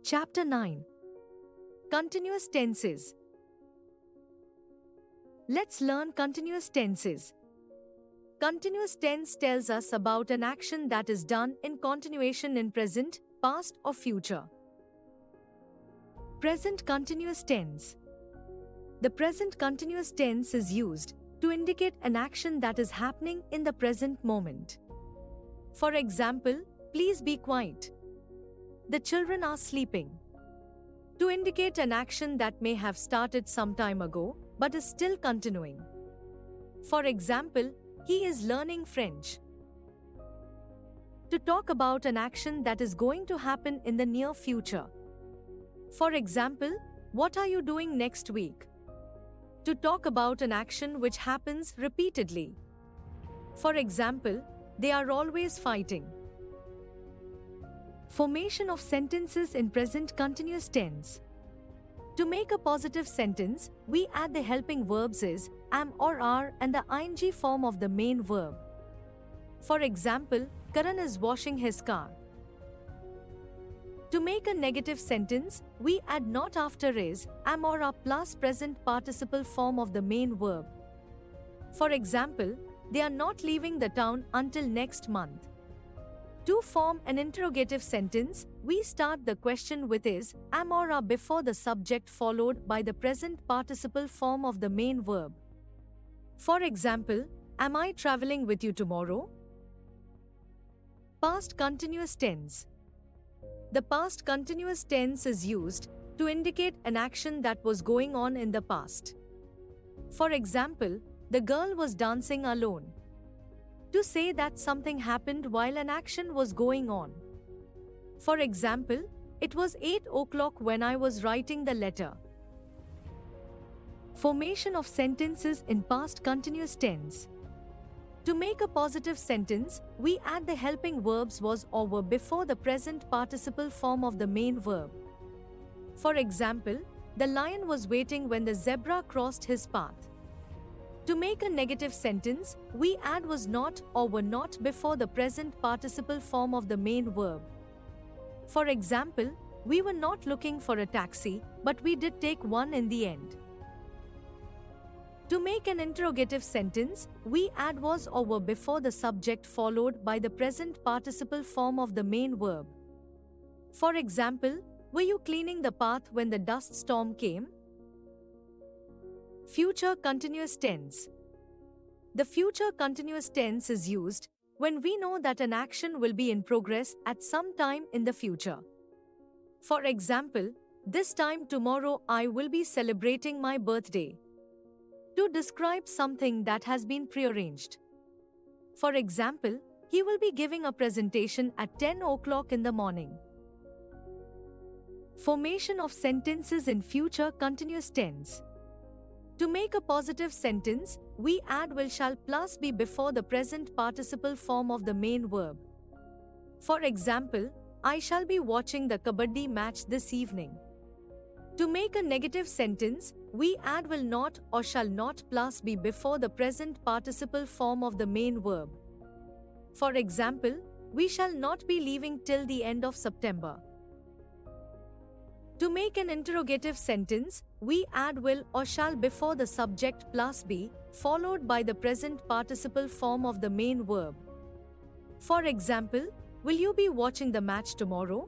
Chapter 9. Continuous tenses. Let's learn continuous tenses. Continuous tense tells us about an action that is done in continuation in present, past, or future. Present continuous tense. The present continuous tense is used to indicate an action that is happening in the present moment. For example, please be quiet. The children are sleeping. To indicate an action that may have started some time ago but is still continuing. For example, he is learning French. To talk about an action that is going to happen in the near future. For example, what are you doing next week? To talk about an action which happens repeatedly. For example, they are always fighting. Formation of sentences in present continuous tense. To make a positive sentence, we add the helping verbs is, am or are and the ing form of the main verb. For example, Karan is washing his car. To make a negative sentence, we add not after is, am or are plus present participle form of the main verb. For example, they are not leaving the town until next month. To form an interrogative sentence, we start the question with is, am or are before the subject followed by the present participle form of the main verb. For example, am I traveling with you tomorrow? Past continuous tense. The past continuous tense is used to indicate an action that was going on in the past. For example, the girl was dancing alone. To say that something happened while an action was going on. For example, it was 8 o'clock when I was writing the letter. Formation of sentences in past continuous tense. To make a positive sentence, we add the helping verbs was or were before the present participle form of the main verb. For example, the lion was waiting when the zebra crossed his path. To make a negative sentence, we add was not or were not before the present participle form of the main verb. For example, we were not looking for a taxi, but we did take one in the end. To make an interrogative sentence, we add was or were before the subject followed by the present participle form of the main verb. For example, were you cleaning the path when the dust storm came? Future continuous tense. The future continuous tense is used when we know that an action will be in progress at some time in the future. For example, this time tomorrow I will be celebrating my birthday. To describe something that has been prearranged. For example, he will be giving a presentation at 10 o'clock in the morning. Formation of sentences in future continuous tense. To make a positive sentence, we add will shall plus be before the present participle form of the main verb. For example, I shall be watching the kabaddi match this evening. To make a negative sentence, we add will not or shall not plus be before the present participle form of the main verb. For example, we shall not be leaving till the end of September. To make an interrogative sentence, we add will or shall before the subject plus be, followed by the present participle form of the main verb. For example, will you be watching the match tomorrow?